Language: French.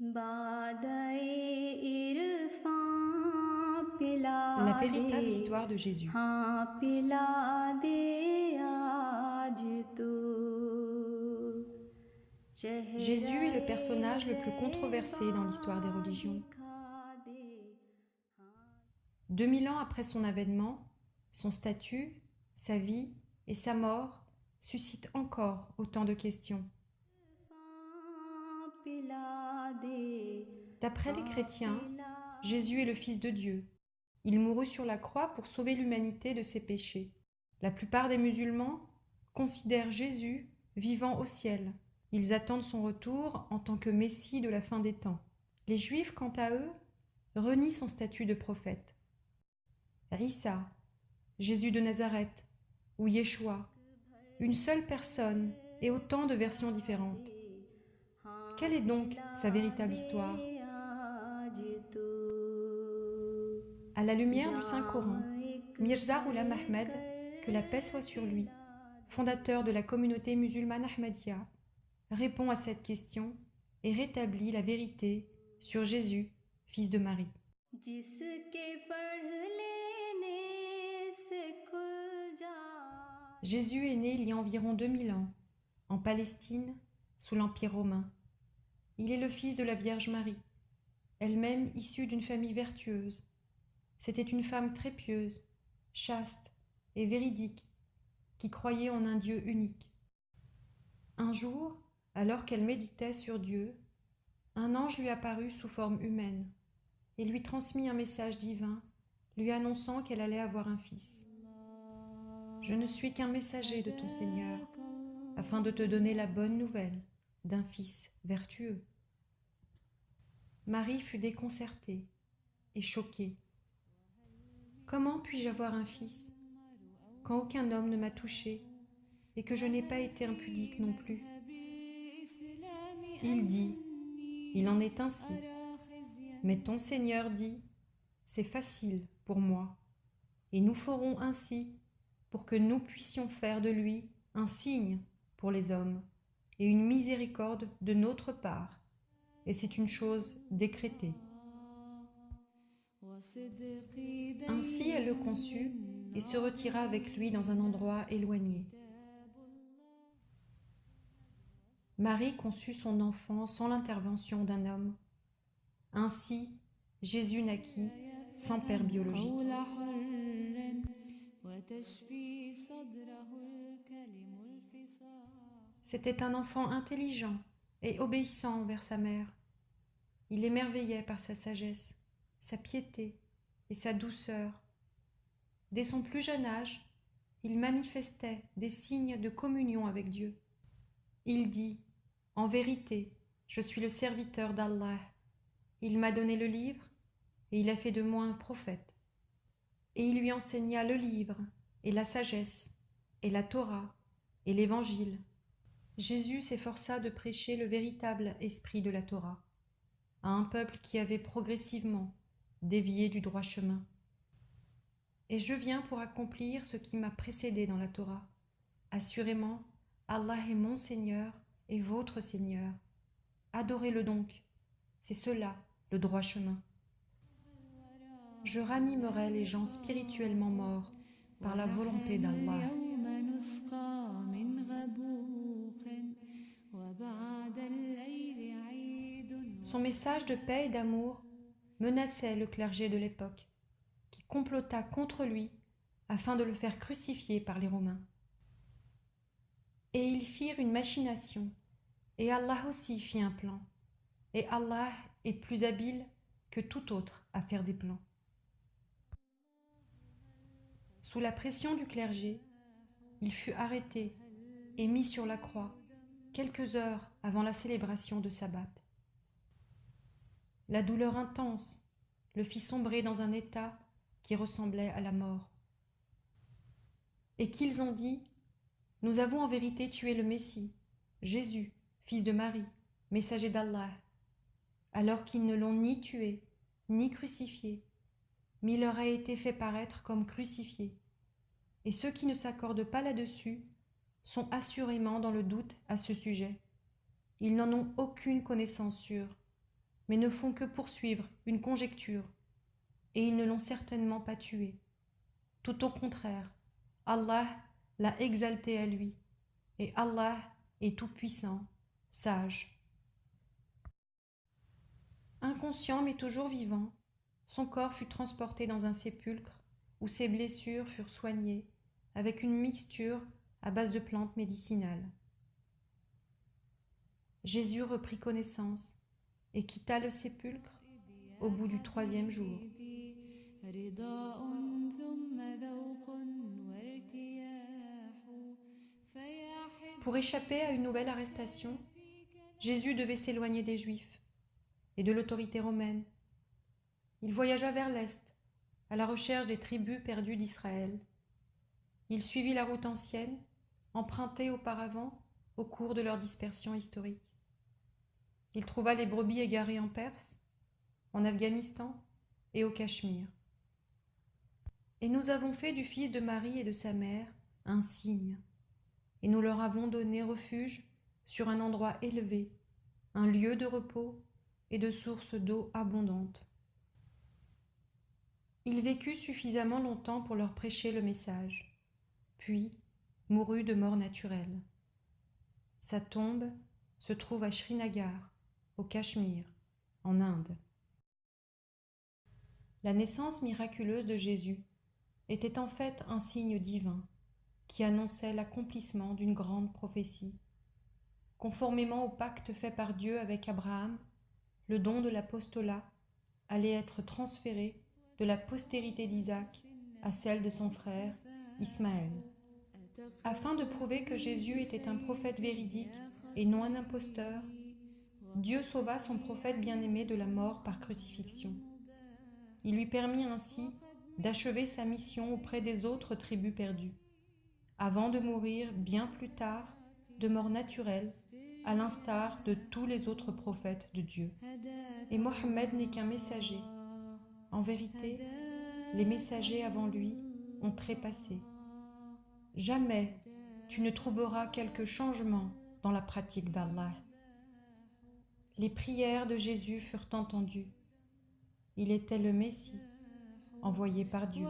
La véritable histoire de Jésus. Jésus est le personnage le plus controversé dans l'histoire des religions. 2000 ans après son avènement, son statut, sa vie et sa mort suscitent encore autant de questions. D'après les chrétiens, Jésus est le Fils de Dieu. Il mourut sur la croix pour sauver l'humanité de ses péchés. La plupart des musulmans considèrent Jésus vivant au ciel. Ils attendent son retour en tant que Messie de la fin des temps. Les Juifs, quant à eux, renient son statut de prophète. Rissa, Jésus de Nazareth ou Yeshua, une seule personne et autant de versions différentes. Quelle est donc sa véritable histoire? À la lumière du Saint-Coran, Mirza Ghulam Ahmed, que la paix soit sur lui, fondateur de la communauté musulmane Ahmadiyya, répond à cette question et rétablit la vérité sur Jésus, fils de Marie. Jésus est né il y a environ 2000 ans, en Palestine, sous l'Empire romain. Il est le fils de la Vierge Marie, elle-même issue d'une famille vertueuse. C'était une femme très pieuse, chaste et véridique, qui croyait en un Dieu unique. Un jour, alors qu'elle méditait sur Dieu, un ange lui apparut sous forme humaine et lui transmit un message divin, lui annonçant qu'elle allait avoir un fils. Je ne suis qu'un messager de ton Seigneur, afin de te donner la bonne nouvelle d'un fils vertueux. Marie fut déconcertée et choquée. Comment puis-je avoir un fils quand aucun homme ne m'a touchée et que je n'ai pas été impudique non plus? Il dit, il en est ainsi. Mais ton Seigneur dit, c'est facile pour moi, et nous ferons ainsi pour que nous puissions faire de lui un signe pour les hommes et une miséricorde de notre part, et c'est une chose décrétée. Ainsi elle le conçut et se retira avec lui dans un endroit éloigné. Marie conçut son enfant sans l'intervention d'un homme. Ainsi, Jésus naquit sans père biologique. C'était un enfant intelligent et obéissant envers sa mère. Il l'émerveillait par sa sagesse, sa piété et sa douceur. Dès son plus jeune âge, il manifestait des signes de communion avec Dieu. Il dit, « En vérité, je suis le serviteur d'Allah. Il m'a donné le livre et il a fait de moi un prophète. » Et il lui enseigna le livre et la sagesse et la Torah et l'Évangile. Jésus s'efforça de prêcher le véritable esprit de la Torah à un peuple qui avait progressivement dévié du droit chemin. Et je viens pour accomplir ce qui m'a précédé dans la Torah. Assurément, Allah est mon Seigneur et votre Seigneur. Adorez-le donc, c'est cela le droit chemin. Je ranimerai les gens spirituellement morts par la volonté d'Allah. Son message de paix et d'amour menaçait le clergé de l'époque, qui complota contre lui afin de le faire crucifier par les Romains. Et ils firent une machination, et Allah aussi fit un plan, et Allah est plus habile que tout autre à faire des plans. Sous la pression du clergé, il fut arrêté et mis sur la croix quelques heures avant la célébration de Sabbat. La douleur intense le fit sombrer dans un état qui ressemblait à la mort. Et qu'ils ont dit, « Nous avons en vérité tué le Messie, Jésus, fils de Marie, messager d'Allah, alors qu'ils ne l'ont ni tué, ni crucifié, mais il leur a été fait paraître comme crucifié. Et ceux qui ne s'accordent pas là-dessus sont assurément dans le doute à ce sujet. Ils n'en ont aucune connaissance sûre. mais ne font que poursuivre une conjecture, et ils ne l'ont certainement pas tué. Tout au contraire, Allah l'a exalté à lui, et Allah est tout-puissant, sage. Inconscient mais toujours vivant, son corps fut transporté dans un sépulcre où ses blessures furent soignées avec une mixture à base de plantes médicinales. Jésus reprit connaissance et quitta le sépulcre au bout du 3e jour. Pour échapper à une nouvelle arrestation, Jésus devait s'éloigner des Juifs et de l'autorité romaine. Il voyagea vers l'Est, à la recherche des tribus perdues d'Israël. Il suivit la route ancienne, empruntée auparavant au cours de leur dispersion historique. Il trouva les brebis égarées en Perse, en Afghanistan et au Cachemire. Et nous avons fait du fils de Marie et de sa mère un signe, et nous leur avons donné refuge sur un endroit élevé, un lieu de repos et de sources d'eau abondante. Il vécut suffisamment longtemps pour leur prêcher le message, puis mourut de mort naturelle. Sa tombe se trouve à Srinagar, au Cachemire, en Inde. La naissance miraculeuse de Jésus était en fait un signe divin qui annonçait l'accomplissement d'une grande prophétie. Conformément au pacte fait par Dieu avec Abraham, le don de l'apostolat allait être transféré de la postérité d'Isaac à celle de son frère Ismaël. Afin de prouver que Jésus était un prophète véridique et non un imposteur, Dieu sauva son prophète bien-aimé de la mort par crucifixion. Il lui permit ainsi d'achever sa mission auprès des autres tribus perdues, avant de mourir bien plus tard de mort naturelle, à l'instar de tous les autres prophètes de Dieu. Et Mohammed n'est qu'un messager. En vérité, les messagers avant lui ont trépassé. Jamais tu ne trouveras quelque changement dans la pratique d'Allah. Les prières de Jésus furent entendues. Il était le Messie, envoyé par Dieu.